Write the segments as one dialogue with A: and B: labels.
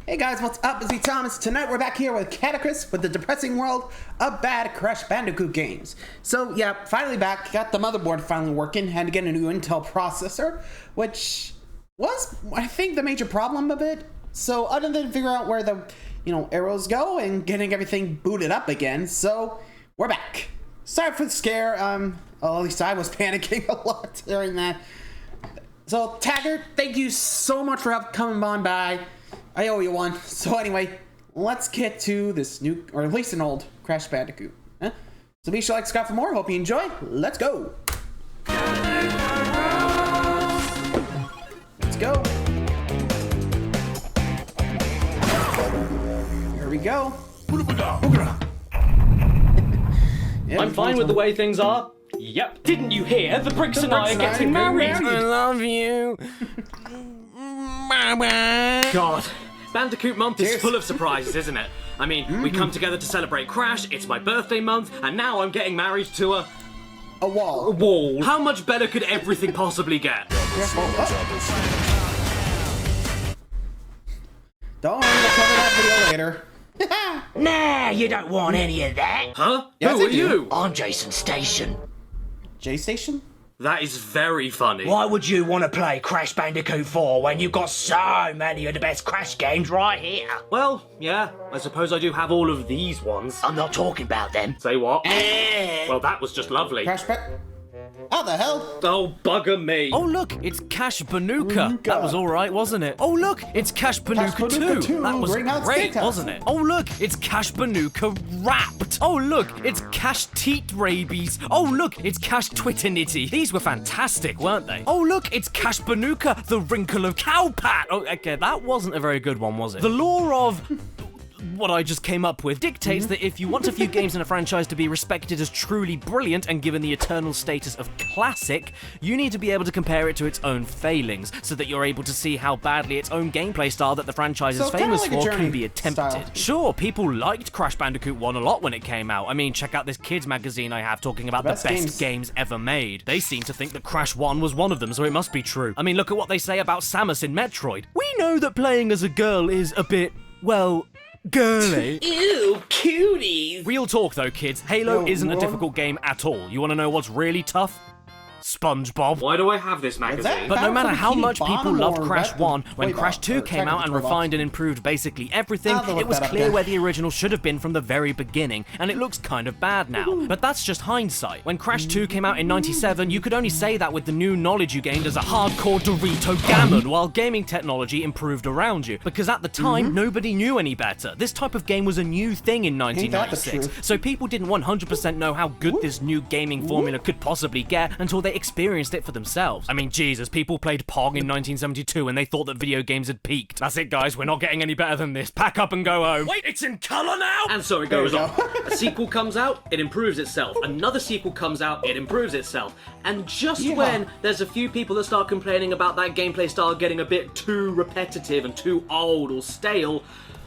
A: Hey guys, what's up? It's Thomas. Tonight we're back here with Caddicarus with the depressing world of bad Crash Bandicoot games. So yeah, finally back. Got the motherboard finally working. Had to get a new Intel processor, which was, I think, the major problem of it. So other than figure out where the, arrows go and getting everything booted up again. So we're back. Sorry for the scare. At least I was panicking a lot during that. So Taggart, thank you so much for coming on by. I owe you one. So anyway, let's get to this new, or at least an old, Crash Bandicoot. Huh? So be sure to like, subscribe for more. Hope you enjoy. Let's go. Let's go. Here we go.
B: Yeah, I'm fine with the way things are. Yep. Didn't you hear? The Bricks and I are getting married.
C: I love you.
B: God. Bandicoot month is full of surprises, isn't it? I mean, we come together to celebrate Crash, it's my birthday month, and now I'm getting married to a
A: wall.
B: A wall. How much better could everything possibly get?
A: Don't worry, we'll cover that video later.
D: Nah, you don't want any of that.
B: Huh?
A: Yes,
B: Who
A: I
B: are
A: do.
B: you?
D: I'm Jason Station.
A: J-Station?
B: That is very funny.
D: Why would you want to play Crash Bandicoot 4 when you've got so many of the best Crash games right here?
B: Well, yeah, I suppose I do have all of these ones.
D: I'm not talking about them.
B: Say what? Well, that was just lovely.
A: Crash How the hell?
B: Oh, bugger me.
C: Oh look, it's Cash Banuka. That was alright, wasn't it? Oh look, it's Cash Banuka 2. That was great, wasn't it? Oh look, it's Cash Banuka Wrapped. Oh look, it's Cash Teat Rabies. Oh look, it's Cash Twiternitty. These were fantastic, weren't they? Oh look, it's Cash Banuka, the Wrinkle of Cowpat. Oh, okay, that wasn't a very good one, was it? The lore of what I just came up with dictates that if you want a few games in a franchise to be respected as truly brilliant and given the eternal status of classic, you need to be able to compare it to its own failings, so that you're able to see how badly its own gameplay style that the franchise is
A: So kinda
C: famous
A: like a
C: for
A: Journey
C: can be attempted.
A: style.
C: Sure, people liked Crash Bandicoot 1 a lot when it came out. I mean, check out this kids magazine I have talking about the best games ever made. They seem to think that Crash 1 was one of them, so it must be true. I mean, look at what they say about Samus in Metroid. We know that playing as a girl is a bit, well, girly.
D: Ew, cuties.
C: Real talk though, kids, Halo
A: Yo,
C: isn't a
A: Lord.
C: difficult game at all. You wanna know what's really tough? SpongeBob.
B: Why do I have this
A: that?
B: magazine?
C: But no matter how much people loved
A: or
C: Crash
A: Red-
C: 1, when
A: Wait,
C: Crash 2
A: or
C: came out and
A: Technical
C: refined and improved basically everything,
A: I'll look
C: it was
A: that up
C: clear
A: then.
C: where the original should have been from the very beginning, and it looks kind of bad now. But that's just hindsight. When Crash 2 came out in '97, you could only say that with the new knowledge you gained as a hardcore Dorito gammon, while gaming technology improved around you. Because at the time, nobody knew any better. This type of game was a new thing in
A: that the
C: 1996,
A: truth?
C: so people didn't 100% know how good this new gaming formula could possibly get until they experienced it for themselves. I mean, Jesus, people played Pong in 1972 and they thought that video games had peaked. That's it, guys, we're not getting any better than this. Pack up and go home. Wait, it's in colour now?
B: And so it
A: There
B: goes
A: you
B: on.
A: go.
B: A sequel comes out, it improves itself. Another sequel comes out, it improves itself. And just
A: Yeah.
B: when there's a few people that start complaining about that gameplay style getting a bit too repetitive and too old or stale,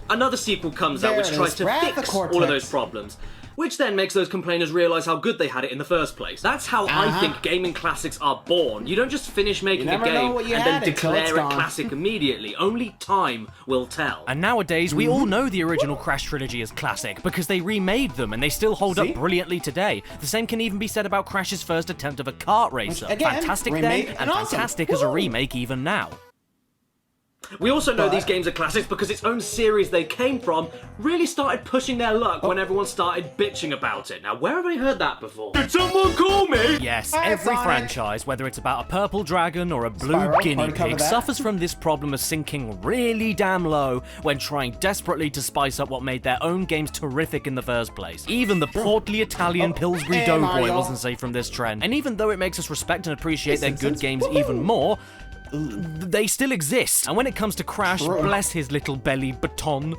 B: another sequel comes out
A: There
B: which
A: it
B: tries
A: is.
B: to
A: Wrap the
B: fix
A: cortex.
B: all of those problems. Which then makes those complainers realise how good they had it in the first place. That's how I think gaming classics are born. You don't just finish making a
A: never know
B: game
A: what you
B: and then
A: had until it's
B: declare it
A: gone.
B: classic immediately. Only time will tell.
C: And nowadays, we all know the original Crash trilogy is classic, because they remade them and they still hold
A: See?
C: up brilliantly today. The same can even be said about Crash's first attempt of a kart racer.
A: again,
C: Fantastic
A: remake
C: then,
A: and
C: and
A: awesome.
C: fantastic as a
A: Woo!
C: remake even now.
B: We also know
A: But-
B: these games are classics because its own series they came from really started pushing their luck when everyone started bitching about it. Now, where have I heard that before? Did someone call me?
C: Yes,
A: Hi,
C: every
A: Sonic.
C: franchise, whether it's about a purple dragon or a blue
A: Spyro,
C: guinea
A: already covered
C: pig,
A: that.
C: suffers from this problem of sinking really damn low when trying desperately to spice up what made their own games terrific in the first place. Even the portly Italian Pillsbury
A: hey,
C: Doughboy
A: Mario.
C: wasn't safe from this trend. And even though it makes us respect and appreciate their good
A: Simpsons.
C: games
A: Woohoo.
C: even more, they still exist. And when it comes to Crash,
A: True.
C: bless his little belly baton.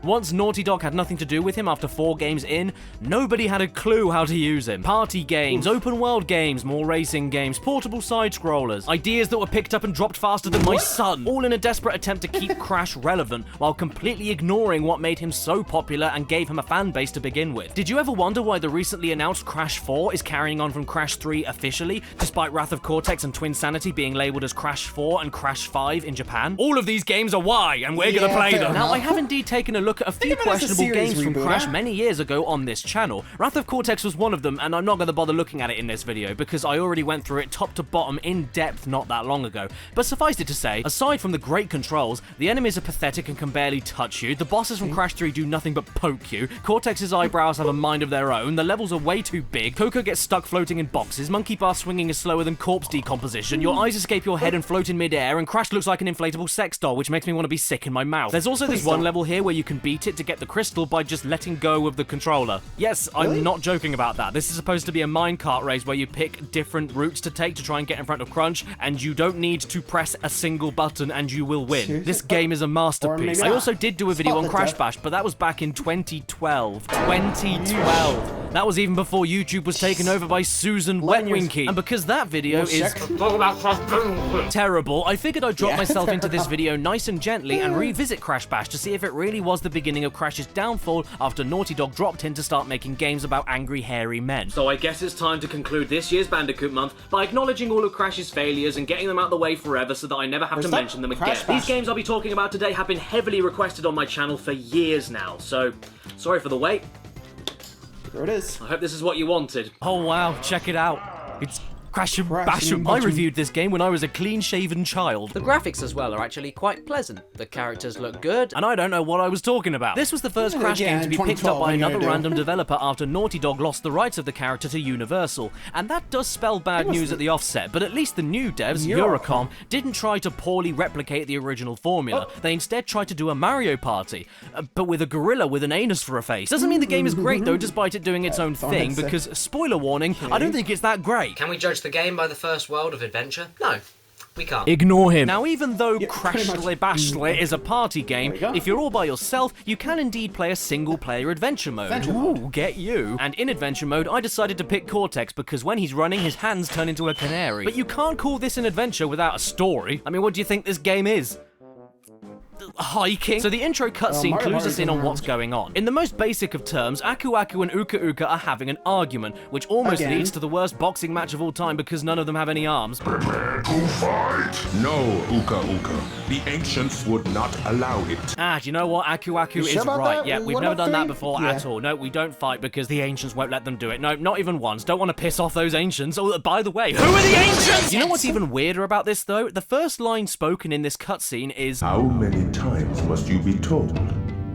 C: Once Naughty Dog had nothing to do with him after 4 games in, nobody had a clue how to use him. Party games, open world games, more racing games, portable side-scrollers, ideas that were picked up and dropped faster than my son, all in a desperate attempt to keep Crash relevant while completely ignoring what made him so popular and gave him a fan base to begin with. Did you ever wonder why the recently announced Crash 4 is carrying on from Crash 3 officially, despite Wrath of Cortex and Twin Sanity being labeled as Crash 4 and Crash 5 in Japan? All of these games are why, and we're gonna play them. Now, I have indeed taken a look at a few questionable games from Crash many years ago on this channel. Wrath of Cortex was one of them, and I'm not gonna bother looking at it in this video because I already went through it top to bottom in depth not that long ago. But suffice it to say, aside from the great controls, the enemies are pathetic and can barely touch you, the bosses from Crash 3 do nothing but poke you, Cortex's eyebrows have a mind of their own, the levels are way too big, Coco gets stuck floating in boxes, Monkey Bar swinging is slower than corpse decomposition, your eyes escape your head and float in mid-air, and Crash looks like an inflatable sex doll, which makes me want to be sick in my mouth. There's also this one level here where you can beat it to get the crystal by just letting go of the controller. Yes, I'm not joking about that. This is supposed to be a minecart race where you pick different routes to take to try and get in front of Crunch, and you don't need to press a single button and you will win.
A: Seriously?
C: This game is a masterpiece. I also did do a video on Crash Bash, but that was back in 2012. 2012. That was even before YouTube was taken over by Susan Wetwinky. And because that video is terrible, I figured I'd drop myself into this video nice and gently and revisit Crash Bash to see if it really was the beginning of Crash's downfall after Naughty Dog dropped in to start making games about angry, hairy men.
B: So I guess it's time to conclude this year's Bandicoot month by acknowledging all of Crash's failures and getting them out of the way forever so that I never have to mention them again. These games I'll be talking about today have been heavily requested on my channel for years now, so sorry for the wait.
A: There it is.
B: I hope this is what you wanted.
C: Oh wow, check it out. It's Crash and Bash. I reviewed this game when I was a clean-shaven child.
E: The graphics as well are actually quite pleasant. The characters look good.
C: And I don't know what I was talking about. This was the first Crash game to be picked up by another random developer after Naughty Dog lost the rights of the character to Universal. And that does spell bad news at the offset, but at least the new devs, Eurocom, didn't try to poorly replicate the original formula. They instead tried to do a Mario Party, but with a gorilla with an anus for a face. Doesn't mean the game is great though, despite it doing its own thing, because, spoiler warning, I don't think it's that great.
E: Can we judge the game by the first world of adventure? No, we can't.
C: Ignore him. Now, even though Crashle Bashle is a party game, if you're all by yourself, you can indeed play a single-player adventure mode. Ooh, get you. And in adventure mode, I decided to pick Cortex because when he's running, his hands turn into a canary. But you can't call this an adventure without a story. I mean, what do you think this game is? Hiking. So the intro cutscene clues us in on what's going on. In the most basic of terms, Aku Aku and Uka Uka are having an argument, which almost leads to the worst boxing match of all time because none of them have any arms.
F: Prepare to fight! No, Uka Uka. The ancients would not allow it.
C: Ah, do you know what? Aku Aku is right. Yeah, we've never done that before at all. No, we don't fight because the ancients won't let them do it. No, not even once. Don't want to piss off those ancients. Oh, by the way, who are the ancients? You know what's even weirder about this, though? The first line spoken in this cutscene is,
F: How many times must you be told?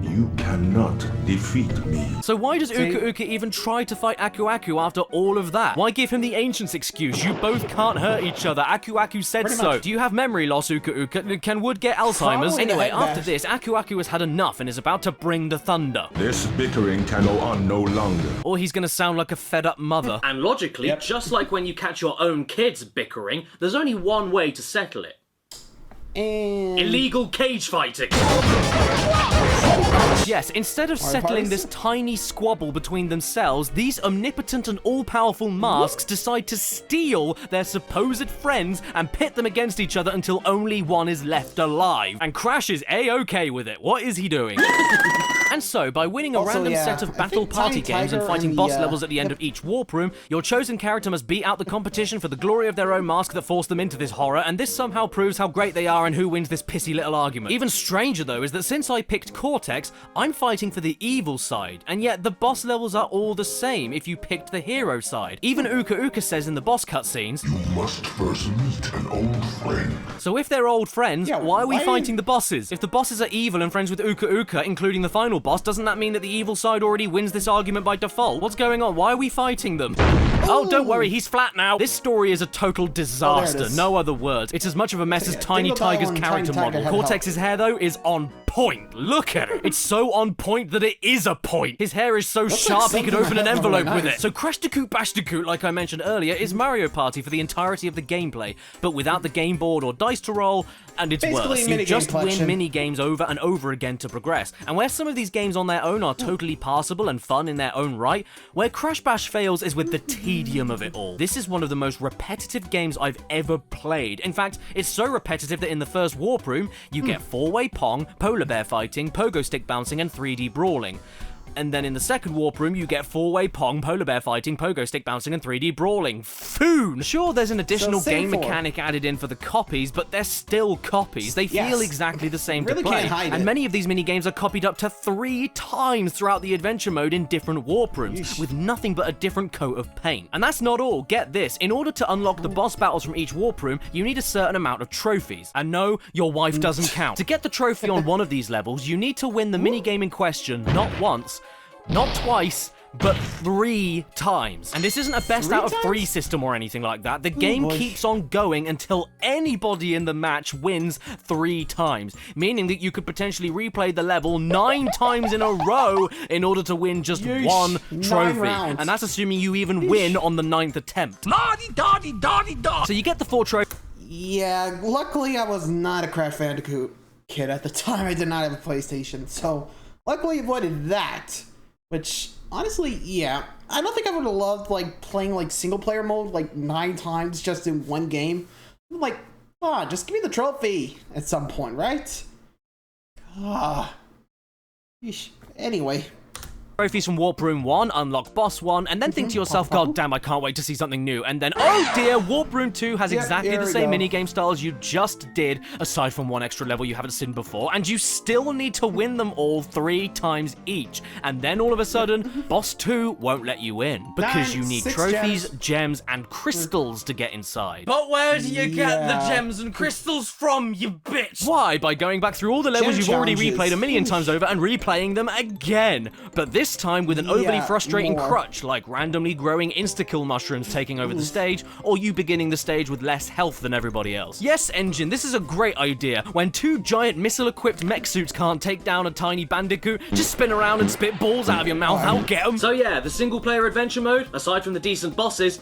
F: You cannot defeat me.
C: So why does Uka Uka even try to fight Aku Aku after all of that? Why give him the ancient's excuse? You both can't hurt each other. Aku Aku said so. Do you have memory loss, Uka Uka? Can Wood get Alzheimer's? Anyway, after this, Aku Aku has had enough and is about to bring the thunder.
F: This bickering can go on no longer.
C: Or he's gonna sound like a fed-up mother.
B: And logically, just like when you catch your own kids bickering, there's only one way to settle it. Illegal cage fighting.
C: Yes, instead of settling this tiny squabble between themselves, these omnipotent and all-powerful masks decide to steal their supposed friends and pit them against each other until only one is left alive. And Crash is A-okay with it. What is he doing? And so, by winning a random set of battle party games and fighting boss levels at the end of each warp room, your chosen character must beat out the competition for the glory of their own mask that forced them into this horror, and this somehow proves how great they are and who wins this pissy little argument. Even stranger, though, is that since I picked Cortex, I'm fighting for the evil side, and yet the boss levels are all the same if you picked the hero side. Even Uka Uka says in the boss cutscenes,
F: You must first meet an old friend.
C: So if they're old friends, why are we fighting the bosses? If the bosses are evil and friends with Uka Uka, including the final boss, doesn't that mean that the evil side already wins this argument by default? What's going on? Why are we fighting them? Oh, don't worry, he's flat now. This story is a total disaster.
A: is.
C: No other words. It's as much of a mess as Tiny Tiger's character model. Cortex's hair, though, is on point. Look at it. It's so on point that it is a point. His hair is so sharp he could open an envelope with it. So Crashticoot Bashticoot, like I mentioned earlier, is Mario Party for the entirety of the gameplay, but without the game board or dice to roll, and it's worse. You just win mini-games over and over again to progress. And where some of these games on their own are totally passable and fun in their own right, where Crash Bash fails is with the tedium of it all. This is one of the most repetitive games I've ever played. In fact, it's so repetitive that in the first warp room, you get four-way Pong, polar bear fighting, pogo stick bouncing, and 3D brawling. And then in the second warp room, you get four-way Pong, polar bear fighting, pogo stick bouncing, and 3D brawling. Foon! Sure, there's an additional game mechanic added in for the copies, but they're still copies. They feel exactly the same to play. And many of these mini-games are copied up to 3 times throughout the adventure mode in different warp rooms, with nothing but a different coat of paint. And that's not all. Get this. In order to unlock the boss battles from each warp room, you need a certain amount of trophies. And no, your wife doesn't count. To get the trophy on one of these levels, you need to win the mini-game in question, not once, not twice, but 3 times. And this isn't a best out of 3 system or anything like that. The game keeps on going until anybody in the match wins 3 times, meaning that you could potentially replay the level 9 times in a row in order to win just one trophy. And that's assuming you even win on the 9th attempt. So you get the 4 trophies.
A: Yeah, luckily I was not a Crash Bandicoot kid at the time. I did not have a PlayStation, so luckily avoided that. Which, honestly, yeah. I don't think I would have loved, like, playing, like, single-player mode, like, 9 times just in one game. I'm like, just give me the trophy at some point, right? Anyway.
C: Trophies from Warp Room 1, unlock Boss 1, and then think to yourself, God damn, I can't wait to see something new. And then, oh dear, Warp Room 2 has exactly the same minigame styles you just did, aside from 1 extra level you haven't seen before, and you still need to win them all 3 times each. And then all of a sudden, Boss 2 won't let you in, because you need trophies, gems, and crystals to get inside. But where do you get the gems and crystals from, you bitch? Why? By going back through all the levels you've already replayed a million times over and replaying them again. But this time with an overly frustrating crutch, like randomly growing insta-kill mushrooms taking over the stage, or you beginning the stage with less health than everybody else. Yes, Engine, this is a great idea. When 2 giant missile-equipped mech suits can't take down a tiny Bandicoot, just spin around and spit balls out of your mouth, I'll get them.
B: So yeah, the single-player adventure mode, aside from the decent bosses,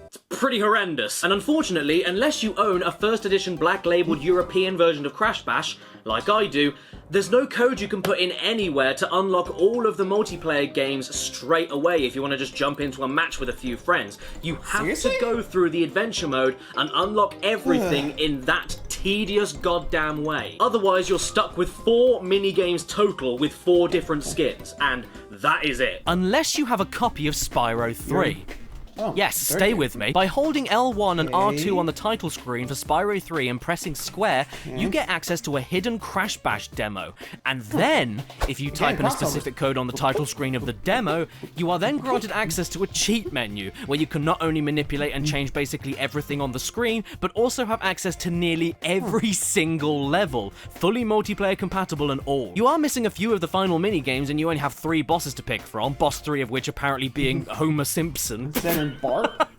B: it's pretty horrendous. And unfortunately, unless you own a first edition black labeled European version of Crash Bash, like I do, there's no code you can put in anywhere to unlock all of the multiplayer games straight away if you want to just jump into a match with a few friends. You have to go through the adventure mode and unlock everything in that tedious goddamn way. Otherwise, you're stuck with 4 minigames total with 4 different skins, and that is it.
C: Unless you have a copy of Spyro 3. Yes, stay with me. By holding L1 and R2 on the title screen for Spyro 3 and pressing square, you get access to a hidden Crash Bash demo. And then, if you type in a specific code on the title screen of the demo, you are then granted access to a cheat menu, where you can not only manipulate and change basically everything on the screen, but also have access to nearly every single level, fully multiplayer compatible and all. You are missing a few of the final minigames, and you only have 3 bosses to pick from, boss 3 of which apparently being Homer Simpson.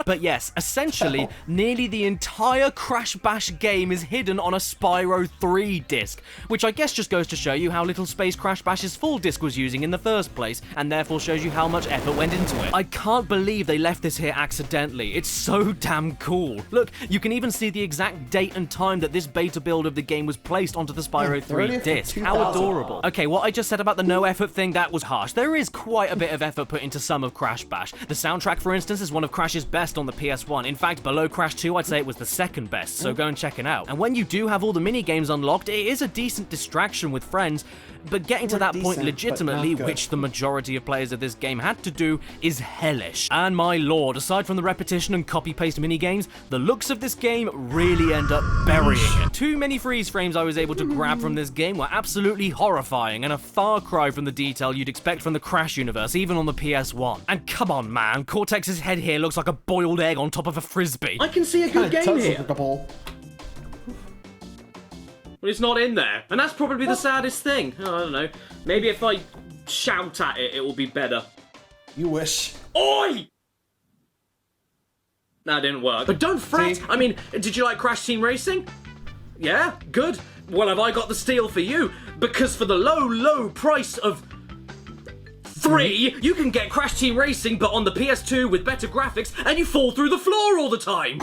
C: But yes, essentially, nearly the entire Crash Bash game is hidden on a Spyro 3 disc, which I guess just goes to show you how little space Crash Bash's full disc was using in the first place, and therefore shows you how much effort went into it. I can't believe they left this here accidentally. It's so damn cool. Look, you can even see the exact date and time that this beta build of the game was placed onto the Spyro 3 disc. How adorable. Okay, what I just said about the no effort thing, that was harsh. There is quite a bit of effort put into some of Crash Bash. The soundtrack, for instance, is one of Crash's best on the PS1. In fact, below Crash 2, I'd say it was the 2nd best, so go and check it out. And when you do have all the mini-games unlocked, it is a decent distraction with friends, but getting to that point legitimately, which the majority of players of this game had to do, is hellish. And my lord, aside from the repetition and copy-paste mini-games, the looks of this game really end up burying it. Too many freeze frames I was able to grab from this game were absolutely horrifying, and a far cry from the detail you'd expect from the Crash universe, even on the PS1. And come on, man, Cortex's head here looks like a boiled egg on top of a frisbee.
B: I can see a good game here. But it's not in there. And that's probably the saddest thing. Oh, I don't know. Maybe if I shout at it, it will be better.
A: You wish.
B: Oi! That didn't work. But don't fret.
A: See?
B: I mean, did you like Crash Team Racing? Yeah? Good. Well, have I got the steal for you? Because for the low, low price of 3, you can get Crash Team Racing, but on the PS2 with better graphics, and you fall through the floor all the time.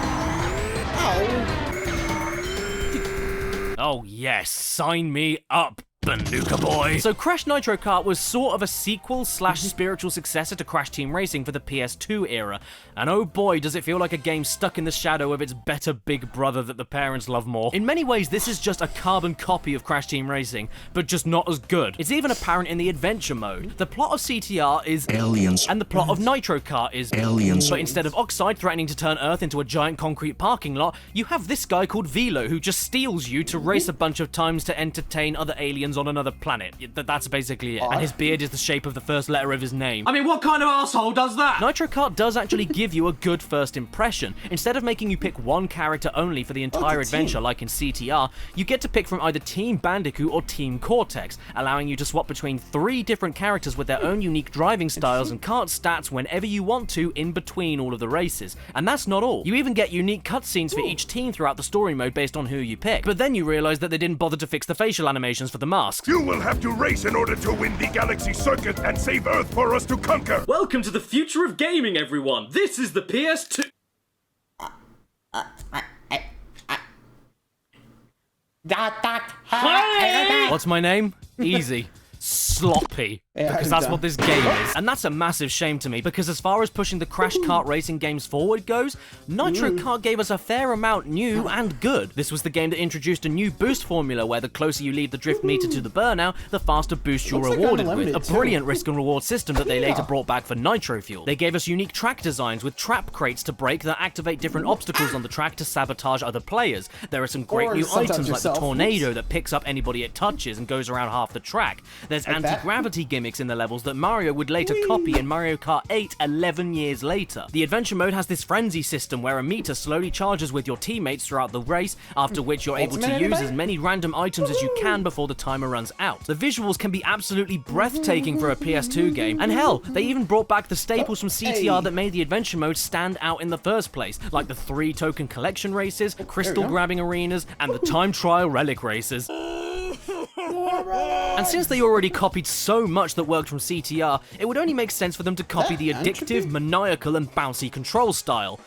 C: Oh yes, sign me up, Bandicoot boy. So Crash Nitro Kart was sort of a sequel / spiritual successor to Crash Team Racing for the PS2 era, and oh boy does it feel like a game stuck in the shadow of its better big brother that the parents love more. In many ways this is just a carbon copy of Crash Team Racing, but just not as good. It's even apparent in the adventure mode. The plot of CTR is aliens, and the plot of Nitro Kart is aliens. But instead of Oxide threatening to turn Earth into a giant concrete parking lot, you have this guy called Velo who just steals you to race a bunch of times to entertain other aliens on another planet. That's basically it. And his beard is the shape of the first letter of his name.
B: I mean, what kind of asshole does that?
C: Nitro Kart does actually give you a good first impression. Instead of making you pick one character only for the entire adventure like in CTR, you get to pick from either Team Bandicoot or Team Cortex, allowing you to swap between 3 different characters with their own unique driving styles and kart stats whenever you want to in between all of the races. And that's not all. You even get unique cutscenes for each team throughout the story mode based on who you pick. But then you realize that they didn't bother to fix the facial animations for the masks.
F: You will have to race in order to win the Galaxy Circuit and save Earth for us to conquer.
B: Welcome to the future of gaming, everyone. This is the PS2.
C: What's my name? Easy. Sloppy. Because that's what this game is. And that's a massive shame to me, because as far as pushing the Crash Kart racing games forward goes, Nitro Kart gave us a fair amount new and good. This was the game that introduced a new boost formula where the closer you leave the drift meter to the burnout, the faster boost you're rewarded with. A brilliant risk and reward system that they later brought back for Nitro Fuel. They gave us unique track designs with trap crates to break that activate different obstacles on the track to sabotage other players. There are some great new items like the tornado that picks up anybody it touches and goes around half the track. There's anti-gravity gimmicks in the levels that Mario would later copy in Mario Kart 8 11 years later. The adventure mode has this frenzy system where a meter slowly charges with your teammates throughout the race, after which you're able to use as many random items as you can before the timer runs out. The visuals can be absolutely breathtaking for a PS2 game, and hell, they even brought back the staples from CTR that made the adventure mode stand out in the first place, like the 3 token collection races, crystal grabbing arenas, and the time trial relic races. And since they already copied so much that worked from CTR, it would only make sense for them to copy the addictive, maniacal, and bouncy control style.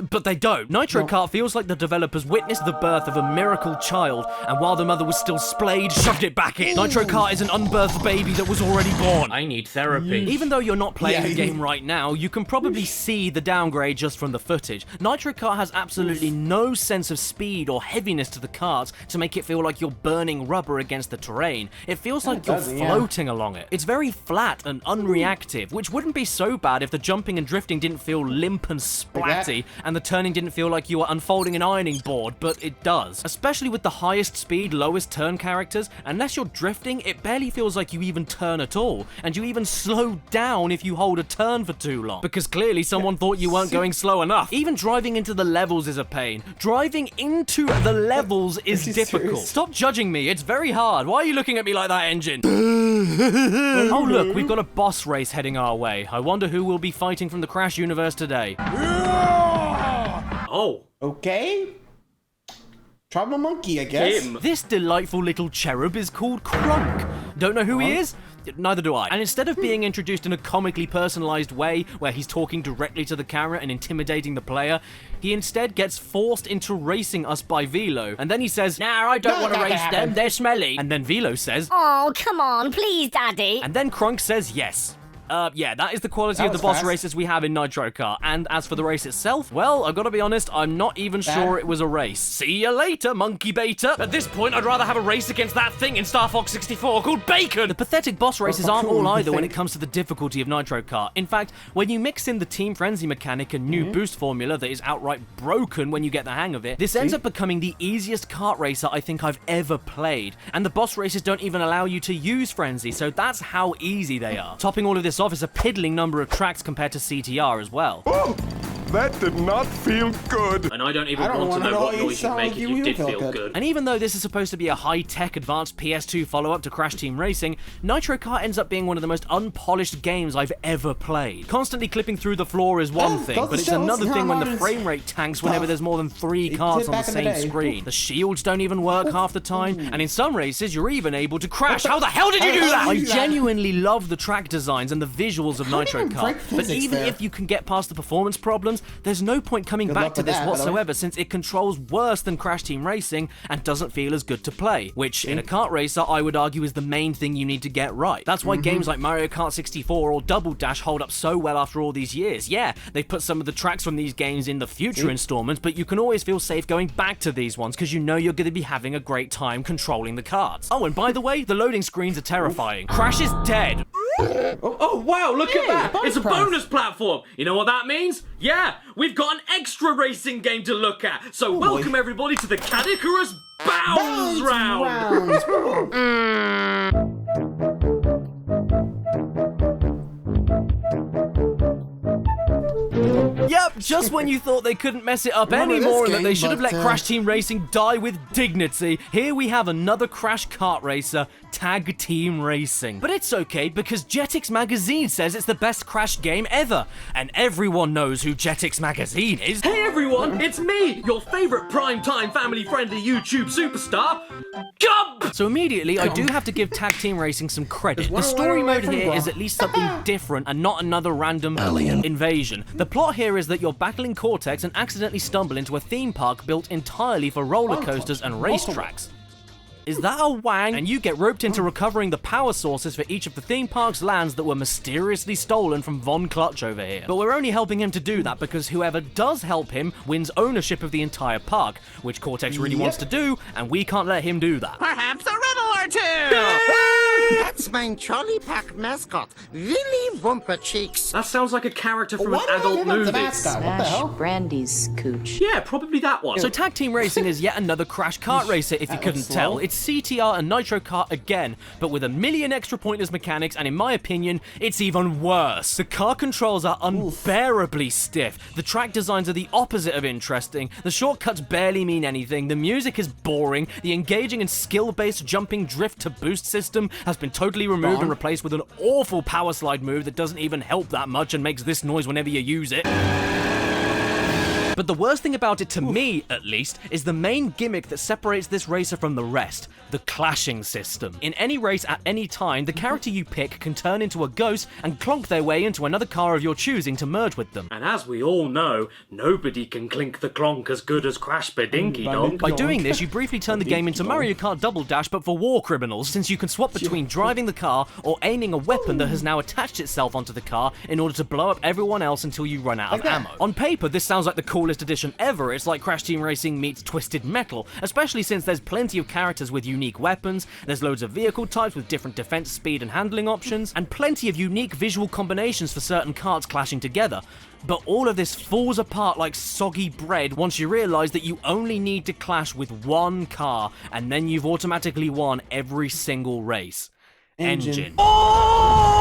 C: But they don't. Nitro Kart feels like the developers witnessed the birth of a miracle child, and while the mother was still splayed, shoved it back in. Nitro Kart is an unbirthed baby that was already born.
B: I need therapy.
C: Even though you're not playing the game right now, you can probably see the downgrade just from the footage. Nitro Kart has absolutely no sense of speed or heaviness to the karts to make it feel like you're burning rubber against the terrain. It feels like you're floating along it. It's very flat and unreactive, which wouldn't be so bad if the jumping and drifting didn't feel limp and splatty, and the turning didn't feel like you were unfolding an ironing board, but it does. Especially with the highest speed, lowest turn characters, unless you're drifting, it barely feels like you even turn at all, and you even slow down if you hold a turn for too long, because clearly someone thought you weren't going slow enough. Even driving into the levels is a pain. Driving into the levels is difficult. Stop judging me, it's very hard. Why are you looking at me like that, engine? Oh look, we've got a boss race heading our way. I wonder who will be fighting from the Crash universe today.
B: Oh.
A: Okay. Trouble Monkey, I guess.
C: This delightful little cherub is called Crunk. Don't know who he is? Neither do I. And instead of being introduced in a comically personalized way, where he's talking directly to the camera and intimidating the player, he instead gets forced into racing us by Velo. And then he says, "Nah, I don't want to race them, they're smelly." And then Velo says,
G: "Oh, come on, please, Daddy."
C: And then Crunk says yes. Yeah, that is the quality of the boss races we have in Nitro Kart. And as for the race itself, well, I've got to be honest, I'm not even sure it was a race. See you later, monkey beta. At this point, I'd rather have a race against that thing in Star Fox 64 called Bacon. The pathetic boss races aren't all either when it comes to the difficulty of Nitro Kart. In fact, when you mix in the Team Frenzy mechanic and new boost formula that is outright broken when you get the hang of it, this ends up becoming the easiest kart racer I think I've ever played. And the boss races don't even allow you to use Frenzy, so that's how easy they are. Topping all of this off is a piddling number of tracks compared to CTR as well.
F: That did not feel good.
B: And I don't even want to know what noise you'd make if you did feel good.
C: And even though this is supposed to be a high-tech advanced PS2 follow-up to Crash Team Racing, Nitro Kart ends up being one of the most unpolished games I've ever played. Constantly clipping through the floor is one thing, but it's another thing when the frame rate tanks whenever there's more than 3 cards on the same screen. The shields don't even work half the time, and in some races you're even able to crash. How the hell did you do that? I genuinely love the track designs and the visuals of Nitro Kart, but even if you can get past the performance problems, there's no point coming back to this whatsoever, since it controls worse than Crash Team Racing and doesn't feel as good to play, which in a kart racer I would argue is the main thing you need to get right. That's why games like Mario Kart 64 or Double Dash hold up so well after all these years. Yeah, they've put some of the tracks from these games in the future installments, but you can always feel safe going back to these ones because you know you're going to be having a great time controlling the karts. Oh, and by the way, the loading screens are terrifying. Crash is dead.
B: Oh wow, look at that! It's a bonus platform! You know what that means? Yeah, we've got an extra racing game to look at! So welcome everybody to the Caddicarus Bounce Round!
C: Yep, just when you thought they couldn't mess it up anymore and that they should have let Crash Team Racing die with dignity, here we have another Crash Kart Racer, Tag Team Racing. But it's okay because Jetix Magazine says it's the best Crash game ever, and everyone knows who Jetix Magazine is.
B: Hey everyone, it's me, your favourite primetime family-friendly YouTube superstar, Gump!
C: So immediately, I do have to give Tag Team Racing some credit. The story mode here is at least something different and not another random alien invasion. The plot here is that you're battling Cortex and accidentally stumble into a theme park built entirely for roller coasters and racetracks. Is that a wang? And you get roped into recovering the power sources for each of the theme park's lands that were mysteriously stolen from Von Clutch over here. But we're only helping him to do that because whoever does help him wins ownership of the entire park, which Cortex really wants to do, and we can't let him do that.
H: Perhaps a riddle or two! That's my Trolley Pack mascot, Willy Wumpa Cheeks.
B: That sounds like a character from an adult movie.
I: Smash Brandy's cooch.
B: Yeah, probably that one.
C: So Tag Team Racing is yet another Crash Kart Racer, if you couldn't tell. It's CTR and Nitro Kart again, but with a million extra pointless mechanics, and in my opinion, it's even worse. The car controls are unbearably stiff, the track designs are the opposite of interesting, the shortcuts barely mean anything, the music is boring, the engaging and skill-based jumping drift to boost system has been totally removed and replaced with an awful power slide move that doesn't even help that much and makes this noise whenever you use it. But the worst thing about it, to me at least, is the main gimmick that separates this racer from the rest, the clashing system. In any race at any time, the character you pick can turn into a ghost and clonk their way into another car of your choosing to merge with them.
B: And as we all know, nobody can clink the clonk as good as Crash Badinky Dong.
C: By doing this, you briefly turn the game into Mario Kart Double Dash but for war criminals, since you can swap between driving the car or aiming a weapon that has now attached itself onto the car in order to blow up everyone else until you run out of ammo. On paper, this sounds like the coolest edition ever. It's like Crash Team Racing meets Twisted Metal, especially since there's plenty of characters with unique weapons, there's loads of vehicle types with different defense, speed and handling options, and plenty of unique visual combinations for certain karts clashing together. But all of this falls apart like soggy bread once you realise that you only need to clash with one car, and then you've automatically won every single race. Engine.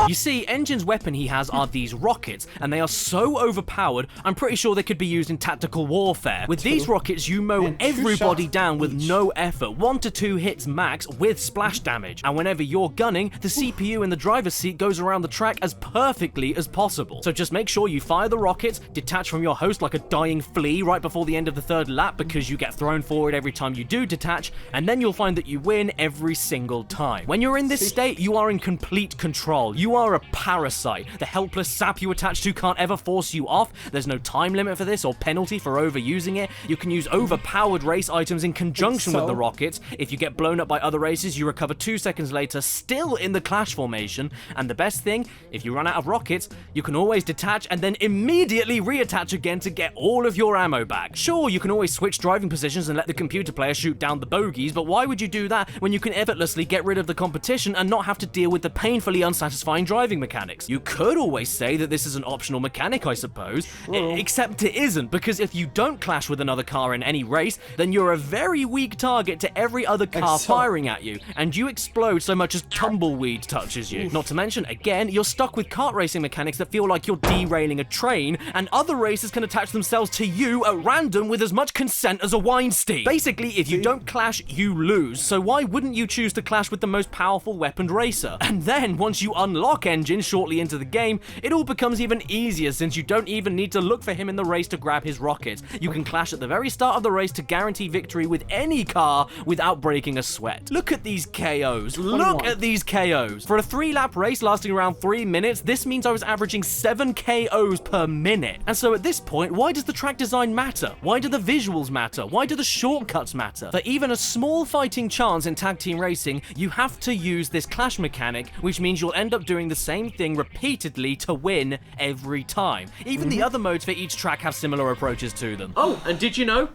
C: You see, Engine's weapon he has are these rockets, and they are so overpowered, I'm pretty sure they could be used in tactical warfare. With these rockets, you mow everybody down with no effort, 1 to 2 hits max with splash damage. And whenever you're gunning, the CPU in the driver's seat goes around the track as perfectly as possible. So just make sure you fire the rockets, detach from your host like a dying flea right before the end of the 3rd lap because you get thrown forward every time you do detach, and then you'll find that you win every single time. When you're in this state, you are in complete control. You are a parasite. The helpless sap you attach to can't ever force you off. There's no time limit for this or penalty for overusing it. You can use overpowered race items in conjunction with the rockets. If you get blown up by other races, you recover 2 seconds later, still in the clash formation. And the best thing, if you run out of rockets, you can always detach and then immediately reattach again to get all of your ammo back. Sure, you can always switch driving positions and let the computer player shoot down the bogeys, but why would you do that when you can effortlessly get rid of the competition and not have to deal with the painfully unsatisfying redefine driving mechanics. You could always say that this is an optional mechanic, I suppose, except it isn't, because if you don't clash with another car in any race, then you're a very weak target to every other car firing at you, and you explode so much as tumbleweed touches you. Not to mention, again, you're stuck with kart racing mechanics that feel like you're derailing a train, and other racers can attach themselves to you at random with as much consent as a Weinstein. Basically, if you don't clash, you lose, so why wouldn't you choose to clash with the most powerful weaponed racer? And then, once you unlock Engine shortly into the game, it all becomes even easier since you don't even need to look for him in the race to grab his rockets. You can clash at the very start of the race to guarantee victory with any car without breaking a sweat. Look at these KOs. Look at these KOs. For a 3-lap race lasting around 3 minutes, this means I was averaging 7 KOs per minute. And so at this point, why does the track design matter? Why do the visuals matter? Why do the shortcuts matter? For even a small fighting chance in tag team racing, you have to use this clash mechanic, which means you'll end up doing the same thing repeatedly to win every time. Even the other modes for each track have similar approaches to them.
B: Oh, and did you know?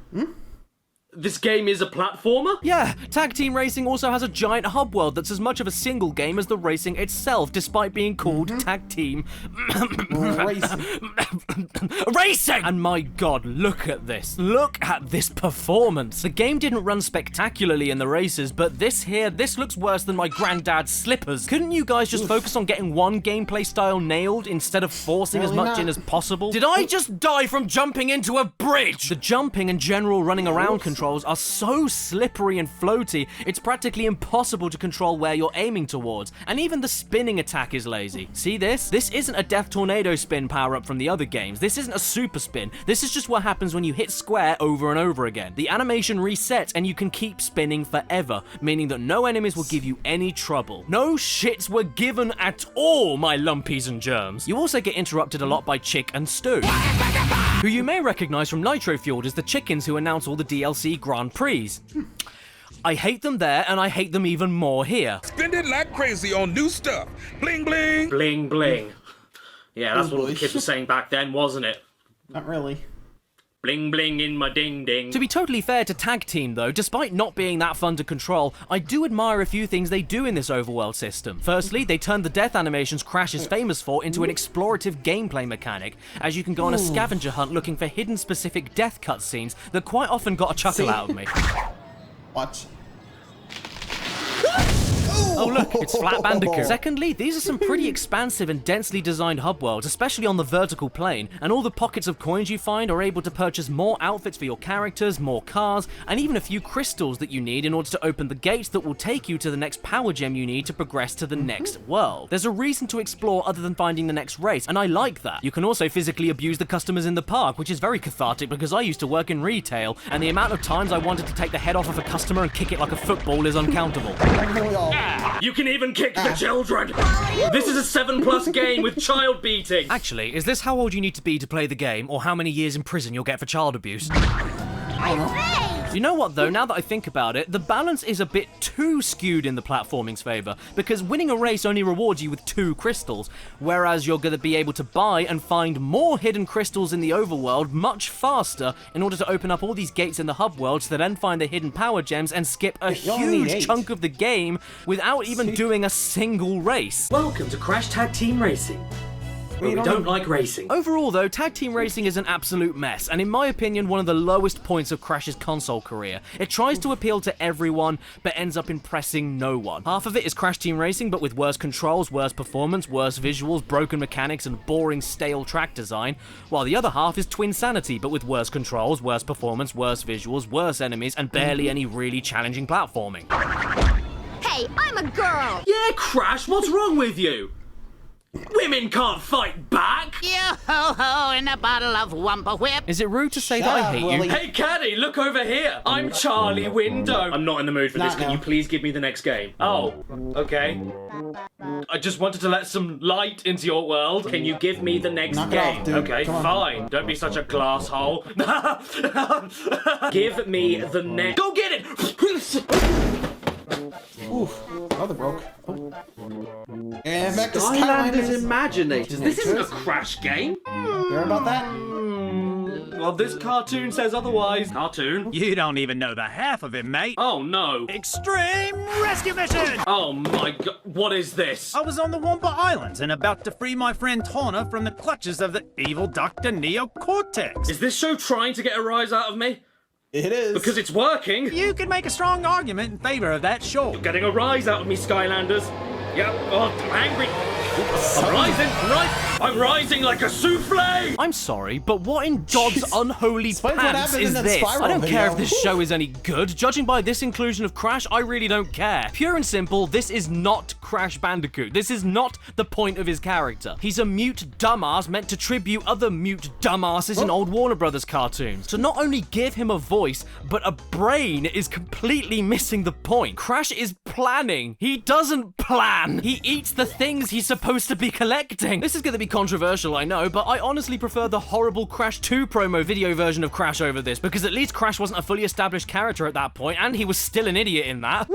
B: This game is a platformer?
C: Yeah, Tag Team Racing also has a giant hub world that's as much of a single game as the racing itself, despite being called Tag Team Racing! And my god, look at this. Look at this performance. The game didn't run spectacularly in the races, but this looks worse than my granddad's slippers. Couldn't you guys just focus on getting one gameplay style nailed instead of forcing as much in as possible? Did I just die from jumping into a bridge? The jumping and general running around controls are so slippery and floaty, it's practically impossible to control where you're aiming towards, and even the spinning attack is lazy. See this? This isn't a Death Tornado spin power-up from the other games. This isn't a super spin. This is just what happens when you hit square over and over again. The animation resets and you can keep spinning forever, meaning that no enemies will give you any trouble. No shits were given at all, my lumpies and germs. You also get interrupted a lot by Chick and Stu, who you may recognize from Nitro Fueled as the chickens who announce all the DLC Grand Prix. I hate them there, and I hate them even more here.
F: Spend it like crazy on new stuff. Bling, bling.
B: Bling, bling. Yeah, that's what the kids were saying back then, wasn't it?
A: Not really.
B: Bling bling in my ding ding.
C: To be totally fair to Tag Team though, despite not being that fun to control, I do admire a few things they do in this overworld system. Firstly, they turned the death animations Crash is famous for into an explorative gameplay mechanic, as you can go on a scavenger hunt looking for hidden specific death cutscenes that quite often got a chuckle out of me.
A: Watch.
C: Oh look, it's Flat Bandicoot. Secondly, these are some pretty expansive and densely designed hub worlds, especially on the vertical plane, and all the pockets of coins you find are able to purchase more outfits for your characters, more cars, and even a few crystals that you need in order to open the gates that will take you to the next power gem you need to progress to the next world. There's a reason to explore other than finding the next race, and I like that. You can also physically abuse the customers in the park, which is very cathartic because I used to work in retail, and the amount of times I wanted to take the head off of a customer and kick it like a football is uncountable.
B: You can even kick the children! This is a 7+ game with child beating!
C: Actually, is this how old you need to be to play the game, or how many years in prison you'll get for child abuse? You know what though, now that I think about it, the balance is a bit too skewed in the platforming's favour, because winning a race only rewards you with 2 crystals, whereas you're going to be able to buy and find more hidden crystals in the overworld much faster in order to open up all these gates in the hub world to then find the hidden power gems and skip a huge chunk of the game without even doing a single race.
B: Welcome to Crash Tag Team Racing. We don't like racing.
C: Overall though, Tag Team Racing is an absolute mess, and in my opinion one of the lowest points of Crash's console career. It tries to appeal to everyone, but ends up impressing no one. Half of it is Crash Team Racing, but with worse controls, worse performance, worse visuals, broken mechanics, and boring, stale track design, while the other half is Twinsanity, but with worse controls, worse performance, worse visuals, worse enemies, and barely any really challenging platforming.
G: Hey, I'm a girl!
B: Yeah, Crash, what's wrong with you? Women can't fight back!
H: Yo-ho-ho in a bottle of Wumpa Whip.
C: Is it rude to say that I hate you?
B: Hey, Caddy, look over here! I'm Charlie Window! I'm not in the mood for this. Can you please give me the next game? Oh, okay. I just wanted to let some light into your world. Can you give me the next game? Okay, fine. Don't be such a glass hole. Give me the next... Go get it!
A: Oof, other broke. Oh. And back to
B: Skylanders Imaginators. This isn't a Crash game.
A: Hear about that?
B: Well, this cartoon says otherwise. Cartoon?
J: You don't even know the half of it, mate.
B: Oh, no.
J: Extreme Rescue Mission!
B: Oh, my God. What is this?
J: I was on the Wampa Islands and about to free my friend Tawna from the clutches of the evil Dr. Neocortex.
B: Is this show trying to get a rise out of me?
A: It is.
B: Because it's working.
J: You can make a strong argument in favor of that, sure.
B: You're getting a rise out of me, Skylanders. Yeah, oh, I'm angry. I'm rising, I'm rising like a souffle!
C: I'm sorry, but what in God's unholy pants is this? I don't care if this show is any good. Judging by this inclusion of Crash, I really don't care. Pure and simple, this is not Crash Bandicoot. This is not the point of his character. He's a mute dumbass meant to tribute other mute dumbasses in old Warner Brothers cartoons. To not only give him a voice, but a brain is completely missing the point. Crash is planning. He doesn't plan. He eats the things he's supposed to be collecting. This is going to be controversial, I know, but I honestly prefer the horrible Crash 2 promo video version of Crash over this, because at least Crash wasn't a fully established character at that point, and he was still an idiot in that.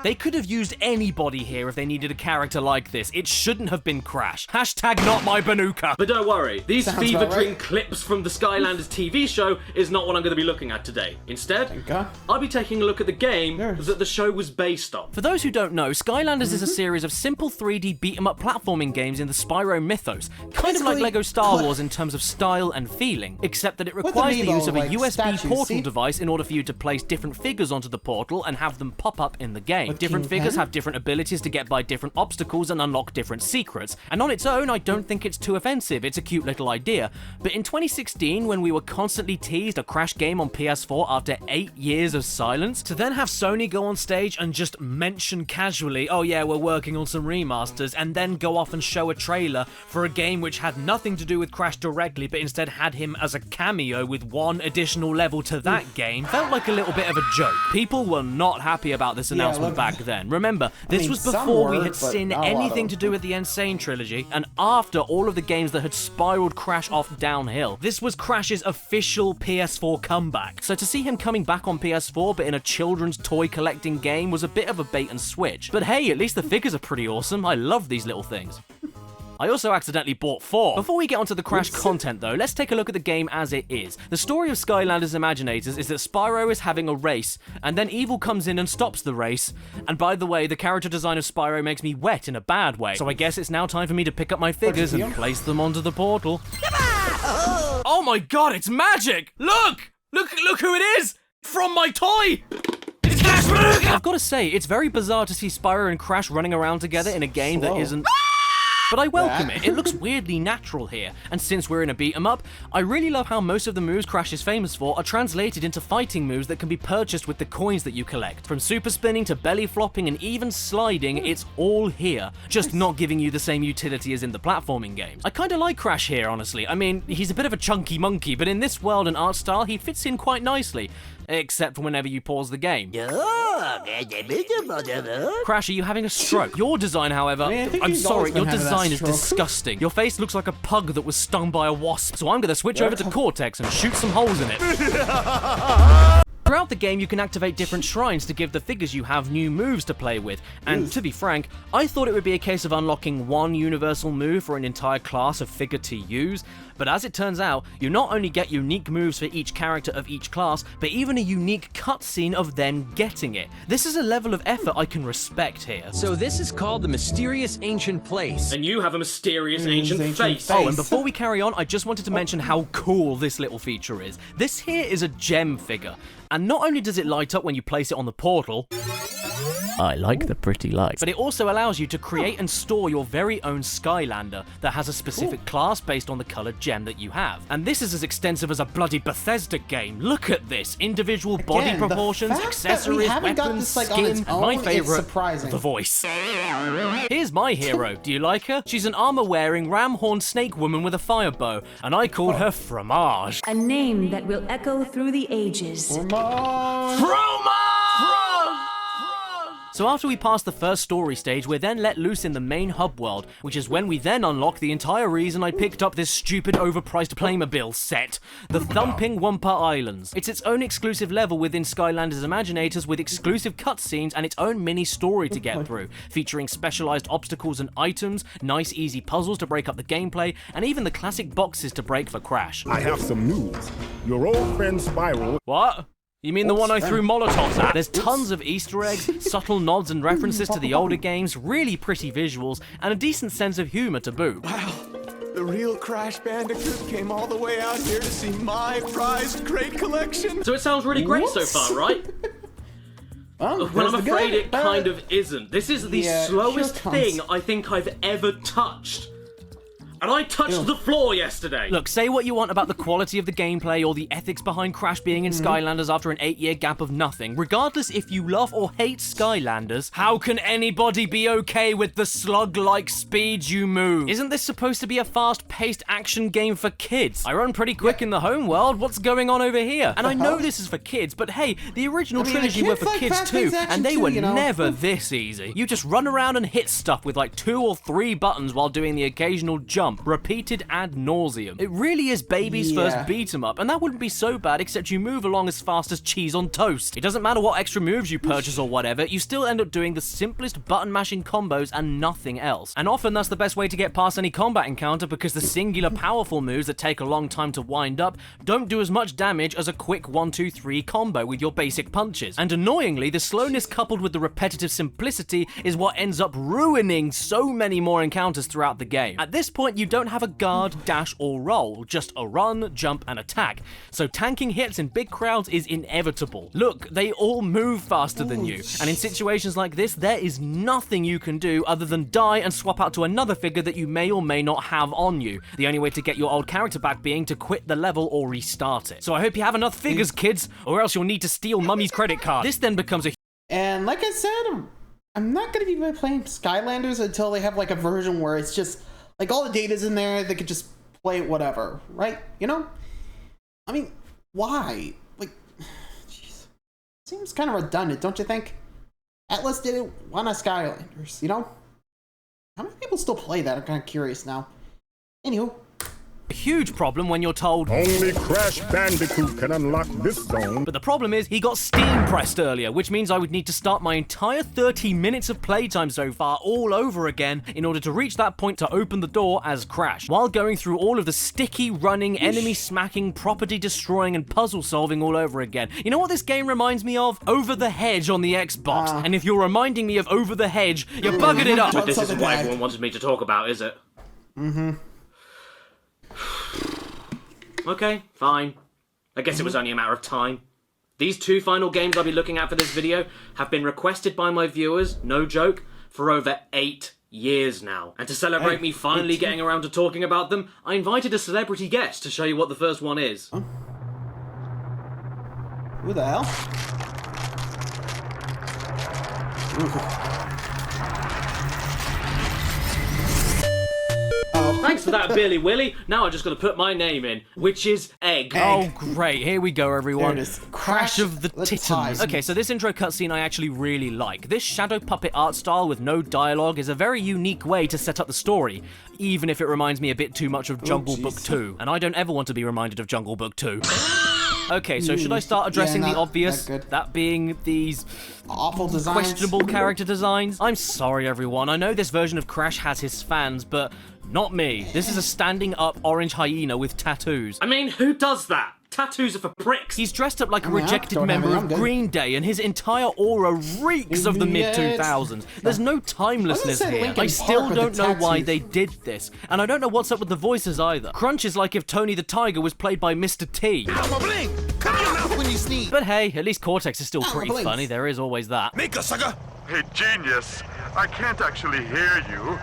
C: They could have used anybody here if they needed a character like this. It shouldn't have been Crash. Hashtag not my Banuka.
B: But don't worry, these fever dream clips from the Skylanders TV show is not what I'm going to be looking at today. Instead, I'll be taking a look at the game that the show was based on.
C: For those who don't know, Skylanders is a series of simple 3D beat-em-up platforming games in the Spyro mythos, kind of like LEGO Star Wars in terms of style and feeling, except that it requires the use of a USB portal device in order for you to place different figures onto the portal and have them pop up in the game. Different figures have different abilities to get by different obstacles and unlock different secrets, and on its own I don't think it's too offensive. It's a cute little idea. But in 2016, when we were constantly teased a Crash game on PS4 after 8 years of silence, to then have Sony go on stage and just mention casually, oh yeah, we're working on some remasters, and then go off and show a trailer for a game which had nothing to do with Crash directly, but instead had him as a cameo with one additional level to that game, felt like a little bit of a joke. People were not happy about this announcement back then. Remember, this was before we had seen anything to do with the Insane trilogy, and after all of the games that had spiraled Crash off downhill. This was Crash's official PS4 comeback. So to see him coming back on PS4 but in a children's toy collecting game was a bit of a bait and switch. But hey, at least the figures are pretty awesome. I love these little things. I also accidentally bought 4. Before we get onto the Crash content though, let's take a look at the game as it is. The story of Skylanders Imaginators is that Spyro is having a race, and then evil comes in and stops the race. And by the way, the character design of Spyro makes me wet in a bad way. So I guess it's now time for me to pick up my figures and place them onto the portal. Oh my god, it's magic! Look! Look who it is! From my toy! It's Crash Bandicoot! I've got to say, it's very bizarre to see Spyro and Crash running around together in a game that isn't... But I welcome it. It looks weirdly natural here. And since we're in a beat-em-up, I really love how most of the moves Crash is famous for are translated into fighting moves that can be purchased with the coins that you collect. From super spinning to belly flopping and even sliding, it's all here, just not giving you the same utility as in the platforming games. I kinda like Crash here, honestly. I mean, he's a bit of a chunky monkey, but in this world and art style, he fits in quite nicely. Except for whenever you pause the game. Crash, are you having a stroke? Your design, however, I'm sorry, your design is disgusting. Your face looks like a pug that was stung by a wasp, so I'm gonna switch over to Cortex and shoot some holes in it. Throughout the game, you can activate different shrines to give the figures you have new moves to play with, and to be frank, I thought it would be a case of unlocking one universal move for an entire class of figure to use, but as it turns out, you not only get unique moves for each character of each class, but even a unique cutscene of them getting it. This is a level of effort I can respect here.
K: So this is called the Mysterious Ancient Place.
B: And you have a mysterious ancient face.
C: Oh, and before we carry on, I just wanted to mention how cool this little feature is. This here is a gem figure. And not only does it light up when you place it on the portal, I like the pretty lights, but it also allows you to create and store your very own Skylander that has a specific class based on the coloured gem that you have. And this is as extensive as a bloody Bethesda game. Look at this. Individual body proportions, accessories, weapons, skin, and my favourite, the voice. Here's my hero. Do you like her? She's an armour-wearing, ram-horned snake woman with a fire bow, and I called her Fromage.
L: A name that will echo through the ages.
C: Fromage! So after we pass the first story stage, we're then let loose in the main hub world, which is when we then unlock the entire reason I picked up this stupid overpriced Playmobil set, the Thumping Wumpa Islands. It's its own exclusive level within Skylanders Imaginators with exclusive cutscenes and its own mini story to get through, featuring specialized obstacles and items, nice easy puzzles to break up the gameplay, and even the classic boxes to break for Crash.
F: I have some news. Your old friend Spiral...
C: What? You mean the one I threw Molotovs at? There's tons of Easter eggs, subtle nods and references to the older games, really pretty visuals, and a decent sense of humor to boot.
L: Wow, the real Crash Bandicoot came all the way out here to see my prized crate collection.
B: So it sounds really great so far, right? Well, I'm afraid it kind of isn't. This is the slowest thing I think I've ever touched. And I touched the floor yesterday!
C: Look, say what you want about the quality of the gameplay or the ethics behind Crash being in Skylanders after an 8-year gap of nothing. Regardless if you love or hate Skylanders, how can anybody be okay with the slug-like speed you move? Isn't this supposed to be a fast-paced action game for kids? I run pretty quick in the home world, what's going on over here? And I know this is for kids, but hey, the original trilogy were for kids too, and they were never this easy. You just run around and hit stuff with like 2 or 3 buttons while doing the occasional jump. Repeated ad nauseum. It really is baby's first beat 'em up, and that wouldn't be so bad except you move along as fast as cheese on toast. It doesn't matter what extra moves you purchase or whatever, you still end up doing the simplest button mashing combos and nothing else. And often that's the best way to get past any combat encounter because the singular powerful moves that take a long time to wind up don't do as much damage as a quick 1-2-3 combo with your basic punches. And annoyingly, the slowness coupled with the repetitive simplicity is what ends up ruining so many more encounters throughout the game. At this point, you don't have a guard, dash, or roll, just a run, jump, and attack. So tanking hits in big crowds is inevitable. Look, they all move faster than you, and in situations like this, there is nothing you can do other than die and swap out to another figure that you may or may not have on you. The only way to get your old character back being to quit the level or restart it. So I hope you have enough figures, kids, or else you'll need to steal Mummy's credit card. This then becomes a...
A: And like I said, I'm not going to be playing Skylanders until they have like a version where it's just like all the data's in there, they could just play it whatever, right? You know? I mean, why? Like, jeez. Seems kind of redundant, don't you think? Atlas did it, why not Skylanders, you know? How many people still play that? I'm kind of curious now. Anywho.
C: A huge problem when you're told
F: only Crash Bandicoot can unlock this zone.
C: But the problem is he got Steam pressed earlier, which means I would need to start my entire 30 minutes of playtime so far all over again in order to reach that point to open the door as Crash, while going through all of the sticky, running, enemy smacking, property destroying, and puzzle solving all over again. You know what this game reminds me of? Over the Hedge on the Xbox. And if you're reminding me of Over the Hedge, you're bugging it up.
B: But this isn't what everyone wanted me to talk about, is it? Okay, fine. I guess it was only a matter of time. These 2 final games I'll be looking at for this video have been requested by my viewers, no joke, for over 8 years now. And to celebrate me finally getting around to talking about them, I invited a celebrity guest to show you what the first one is.
A: Who the hell?
B: Thanks for that, Billy Willy. Now I'm just going to put my name in, which is Egg.
C: Oh, great. Here we go, everyone. Crash of the Titans. Okay, so this intro cutscene I actually really like. This shadow puppet art style with no dialogue is a very unique way to set up the story, even if it reminds me a bit too much of Jungle Book 2. And I don't ever want to be reminded of Jungle Book 2. Okay, so should I start addressing the obvious? That being these
A: awful designs,
C: questionable character designs? I'm sorry, everyone. I know this version of Crash has his fans, but not me. This is a standing up orange hyena with tattoos.
B: I mean, who does that? Tattoos are for pricks.
C: He's dressed up like a rejected member of Green Day, and his entire aura reeks of the mid-2000s. There's no timelessness here. I still don't know why they did this, and I don't know what's up with the voices either. Crunch is like if Tony the Tiger was played by Mr. T.
L: Cover your mouth when you sneeze.
C: But hey, at least Cortex is still pretty funny. There is always that.
L: Make a sucker.
M: Hey, genius. I can't actually hear you.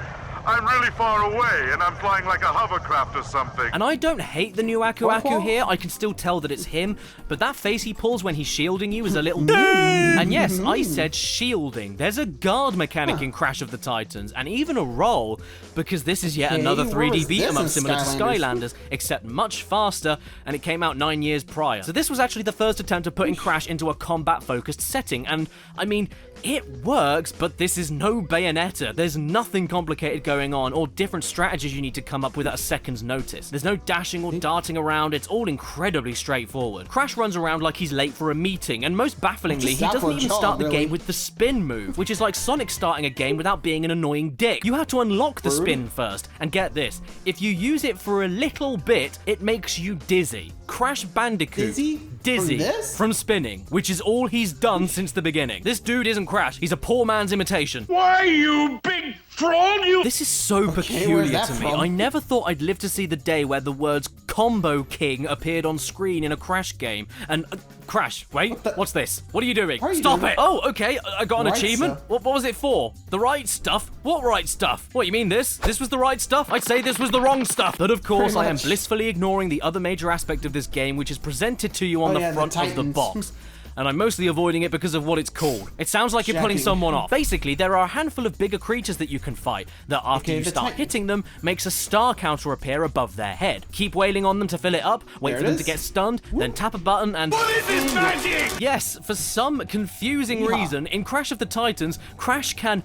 M: I'm really far away, and I'm flying like a hovercraft or something.
C: And I don't hate the new Aku Aku here. I can still tell that it's him, but that face he pulls when he's shielding you is a little... And yes, I said shielding. There's a guard mechanic in Crash of the Titans, and even a roll, because this is yet another 3D beat-em-up similar to Skylanders, except much faster, and it came out 9 years prior. So this was actually the first attempt of putting Crash into a combat-focused setting, and I mean, It works, but this is no Bayonetta. There's nothing complicated going on or different strategies you need to come up with at a second's notice. There's no dashing or darting around, it's all incredibly straightforward. Crash runs around like he's late for a meeting, and most bafflingly, he doesn't even start the game with the spin move, which is like Sonic starting a game without being an annoying dick. You have to unlock the spin first, and get this, if you use it for a little bit, it makes you dizzy. Crash Bandicoot. Dizzy from spinning, which is all he's done since the beginning. This dude isn't Crash, he's a poor man's imitation.
F: Why, you big fraud, you—
C: This is so peculiar to me. I never thought I'd live to see the day where the words Combo King appeared on screen in a Crash game. And, Crash, wait, what's this? What are you doing? Stop it! Oh, okay, I got an achievement. What was it for? The right stuff? What right stuff? What, you mean this? This was the right stuff? I'd say this was the wrong stuff. But of course, I am blissfully ignoring the other major aspect of this game, which is presented to you on the front of the box. And I'm mostly avoiding it because of what it's called. It sounds like you're pulling someone off. Basically, there are a handful of bigger creatures that you can fight that after you start hitting them, makes a star counter appear above their head. Keep wailing on them to fill it up, wait for them to get stunned, then tap a button and—
F: What is this magic?
C: Yes, for some confusing reason, in Crash of the Titans, Crash can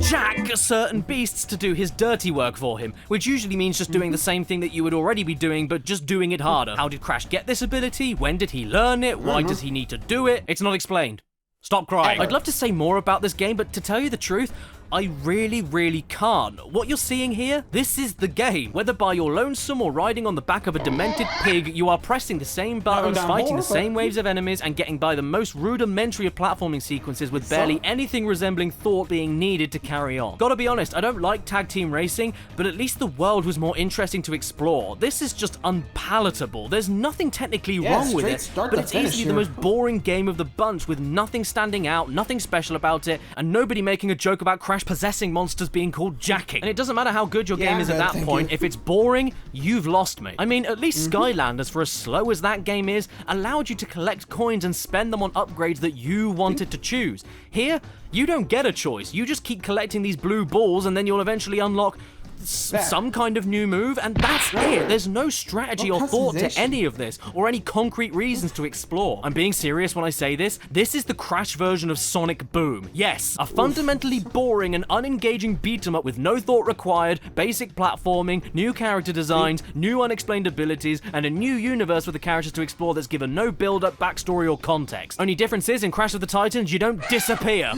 C: jack certain beasts to do his dirty work for him, which usually means just doing the same thing that you would already be doing, but just doing it harder. How did Crash get this ability? When did he learn it? Why does he need to do it? It's not explained. Stop crying. I'd love to say more about this game, but to tell you the truth, I really can't. What you're seeing here, this is the game. Whether by your lonesome or riding on the back of a demented pig, you are pressing the same buttons, fighting the same waves of enemies, and getting by the most rudimentary of platforming sequences with barely anything resembling thought being needed to carry on. Gotta be honest, I don't like tag team racing, but at least the world was more interesting to explore. This is just unpalatable. There's nothing technically wrong with it, but it's easily the most boring game of the bunch with nothing standing out, nothing special about it, and nobody making a joke about Crash possessing monsters being called jacking. And it doesn't matter how good your game is at that point, if it's boring, you've lost me. I mean, at least Skylanders, for as slow as that game is, allowed you to collect coins and spend them on upgrades that you wanted to choose. Here, you don't get a choice. You just keep collecting these blue balls and then you'll eventually unlock some kind of new move, and that's it. There's no strategy or thought to any of this, or any concrete reasons to explore. I'm being serious when I say this. This is the Crash version of Sonic Boom. Yes, a fundamentally boring and unengaging beat-em-up with no thought required, basic platforming, new character designs, new unexplained abilities, and a new universe for the characters to explore that's given no build-up, backstory, or context. Only difference is, in Crash of the Titans, you don't disappear.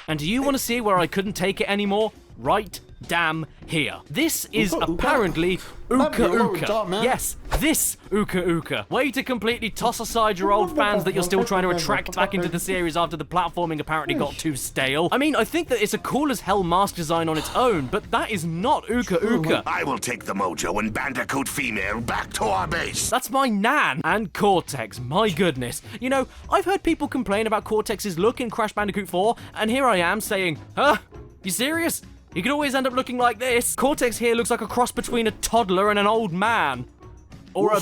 C: And do you want to see where I couldn't take it anymore? Right damn here. This is apparently Uka Uka. Yes, this Uka Uka. Way to completely toss aside your old fans that you're still trying to attract back into the series after the platforming apparently got too stale. I mean, I think that it's a cool as hell mask design on its own, but that is not Uka Uka.
F: I will take the Mojo and Bandicoot female back to our base.
C: That's my Nan. And Cortex, my goodness. You know, I've heard people complain about Cortex's look in Crash Bandicoot 4, and here I am saying, huh? You serious? You could always end up looking like this. Cortex here looks like a cross between a toddler and an old man. Or a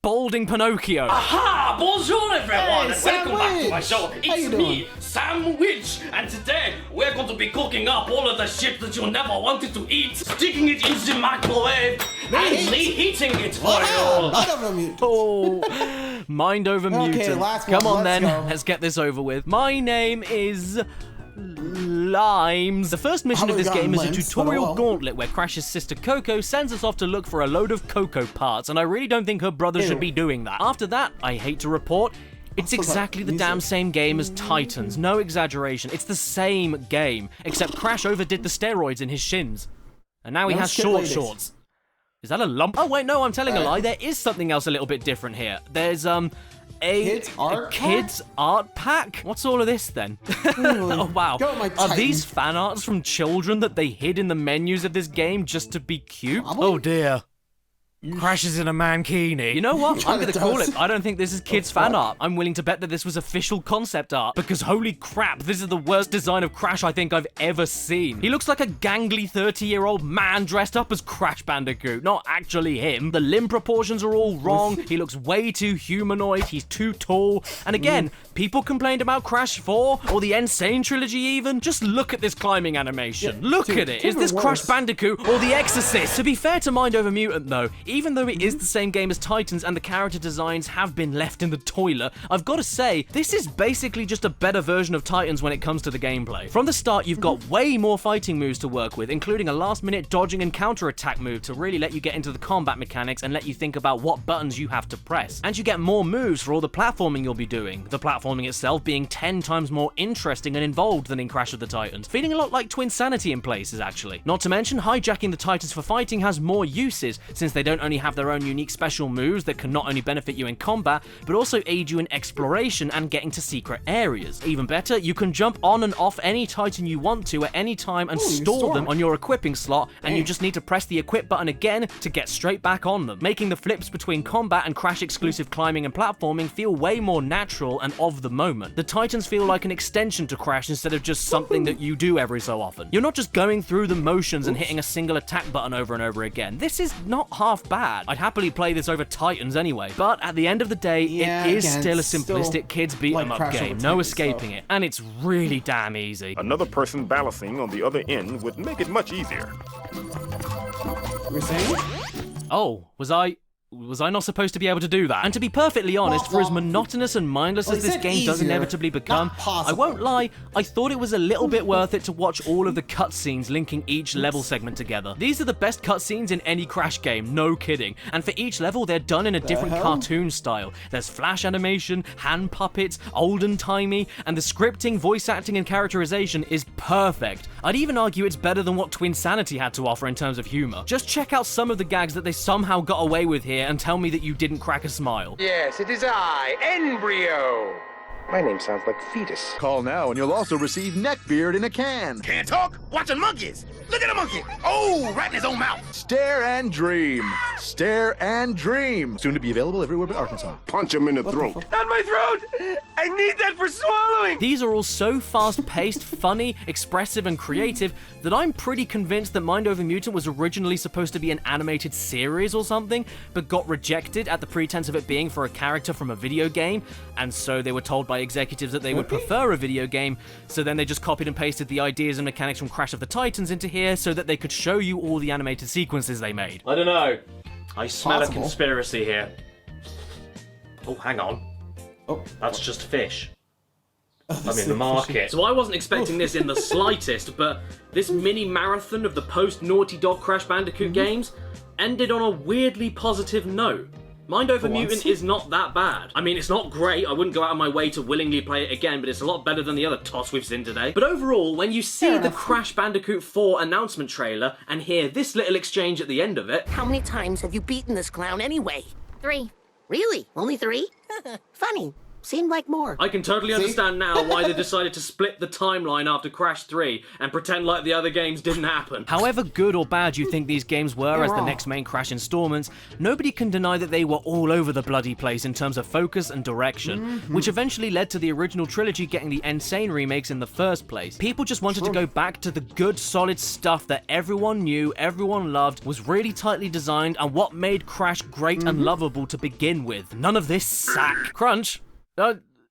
C: balding Pinocchio.
N: Aha! Bonjour everyone! Hey, welcome back to my show. It's me, Sandwich, and today we're going to be cooking up all of the shit that you never wanted to eat, sticking it in the microwave, and reheating it for you.
C: Oh, Mind Over Mutant. Come on then, let's get this over with. My name is Limes. The first mission of this game is a tutorial gauntlet where Crash's sister Coco sends us off to look for a load of Coco parts, and I really don't think her brother should be doing that. After that, I hate to report, it's exactly the damn same game as Titans. No exaggeration. It's the same game, except Crash overdid the steroids in his shins. And now he has short shorts. Is that a lump? Oh wait, no, I'm telling a lie. There is something else a little bit different here. There's a kids art pack? What's all of this then? Oh wow. Are these fan arts from children that they hid in the menus of this game just to be cute? Oh dear. Crash is in a mankini. You know what? I'm gonna call it. I don't think this is kids fan art. I'm willing to bet that this was official concept art, because holy crap, this is the worst design of Crash I think I've ever seen. He looks like a gangly 30-year-old man dressed up as Crash Bandicoot, not actually him. The limb proportions are all wrong. He looks way too humanoid. He's too tall. And again, people complained about Crash 4 or the Insane trilogy even. Just look at this climbing animation. Look at it. Is this Crash Bandicoot or The Exorcist? To be fair to Mind Over Mutant though, even though it is the same game as Titans and the character designs have been left in the toilet, I've got to say, this is basically just a better version of Titans when it comes to the gameplay. From the start, you've got way more fighting moves to work with, including a last-minute dodging and counter-attack move to really let you get into the combat mechanics and let you think about what buttons you have to press. And you get more moves for all the platforming you'll be doing, the platforming itself being 10 times more interesting and involved than in Crash of the Titans, feeling a lot like Twinsanity in places actually. Not to mention, hijacking the Titans for fighting has more uses, since they don't only have their own unique special moves that can not only benefit you in combat, but also aid you in exploration and getting to secret areas. Even better, you can jump on and off any Titan you want to at any time and store them on your equipping slot, and you just need to press the equip button again to get straight back on them, making the flips between combat and Crash exclusive climbing and platforming feel way more natural and of the moment. The Titans feel like an extension to Crash instead of just something that you do every so often. You're not just going through the motions and hitting a single attack button over and over again. This is not half bad. I'd happily play this over Titans anyway, but at the end of the day, it is still a simplistic kids beat 'em up game, no escaping it, and it's really damn easy.
O: Another person balancing on the other end would make it much easier.
A: You're saying?
C: Oh, was I not supposed to be able to do that? And to be perfectly honest, for as monotonous and mindless as this game does inevitably become, I won't lie, I thought it was a little bit worth it to watch all of the cutscenes linking each level segment together. These are the best cutscenes in any Crash game, no kidding. And for each level, they're done in a different cartoon style. There's flash animation, hand puppets, olden-timey, and the scripting, voice acting, and characterization is perfect. I'd even argue it's better than what Twinsanity had to offer in terms of humor. Just check out some of the gags that they somehow got away with here and tell me that you didn't crack a smile.
P: Yes, it is I, Embryo. My name sounds like fetus.
Q: Call now and you'll also receive neckbeard in a can.
P: Can't talk? Watching monkeys. Look at a monkey. Oh, right in his own mouth.
Q: Stare and dream. Stare and dream. Soon to be available everywhere but Arkansas.
F: Punch him in the throat.
P: Not my throat. I need that for swallowing.
C: These are all so fast-paced, funny, expressive, and creative that I'm pretty convinced that Mind Over Mutant was originally supposed to be an animated series or something, but got rejected at the pretense of it being for a character from a video game, and so they were told by executives that they would prefer a video game, so then they just copied and pasted the ideas and mechanics from Crash of the Titans into here so that they could show you all the animated sequences they made.
B: I don't know. I smell a conspiracy here. Oh, hang on. Oh, that's just fish. I'm in the market. So I wasn't expecting this in the slightest, but this mini marathon of the post-Naughty Dog Crash Bandicoot games ended on a weirdly positive note. Mind Over Mutant is not that bad. I mean, it's not great. I wouldn't go out of my way to willingly play it again, but it's a lot better than the other toss we've seen today. But overall, when you see the Crash Bandicoot 4 announcement trailer and hear this little exchange at the end of it...
R: How many times have you beaten this clown anyway? 3. Really? Only 3? Funny. Seemed like more.
B: I can totally understand now why they decided to split the timeline after Crash 3 and pretend like the other games didn't happen.
C: However good or bad you think these games were as the next main Crash installments, nobody can deny that they were all over the bloody place in terms of focus and direction, which eventually led to the original trilogy getting the insane remakes in the first place. People just wanted to go back to the good, solid stuff that everyone knew, everyone loved, was really tightly designed, and what made Crash great and lovable to begin with. None of this sack. Crunch.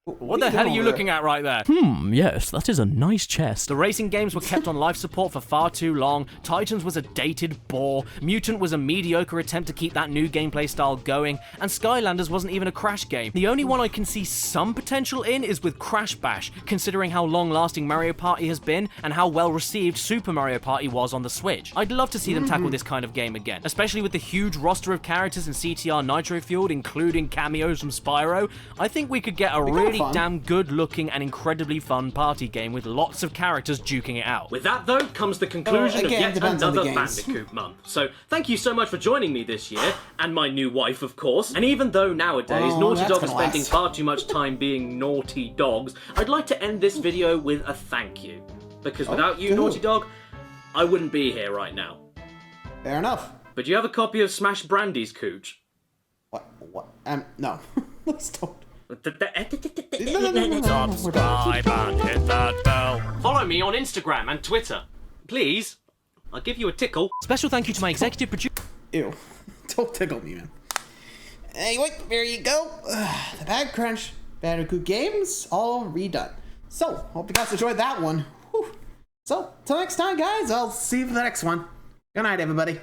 C: What the hell are you looking at right there? Yes, that is a nice chest. The racing games were kept on life support for far too long, Titans was a dated bore, Mutant was a mediocre attempt to keep that new gameplay style going, and Skylanders wasn't even a Crash game. The only one I can see some potential in is with Crash Bash, considering how long-lasting Mario Party has been and how well-received Super Mario Party was on the Switch. I'd love to see them tackle this kind of game again, especially with the huge roster of characters in CTR Nitro Fueled, including cameos from Spyro. I think we could get a really damn good-looking and incredibly fun party game with lots of characters duking it out.
B: With that, though, comes the conclusion of yet another Bandicoot month. So, thank you so much for joining me this year, and my new wife, of course. And even though nowadays Naughty Dog is spending far too much time being naughty dogs, I'd like to end this video with a thank you. Because without you, Naughty Dog, I wouldn't be here right now.
A: Fair enough.
B: But do you have a copy of Smash Brandy's Cooch?
A: What? No. Let's don't.
C: Subscribe and hit that bell.
B: Follow me on Instagram and Twitter. Please. I'll give you a tickle.
C: Special thank you to my executive producer.
A: Ew. Don't tickle me, man. Anyway, there you go. The Bad Crunch Bandicoot games all redone. So, hope you guys enjoyed that one. Whew. So, till next time, guys, I'll see you for the next one. Good night, everybody.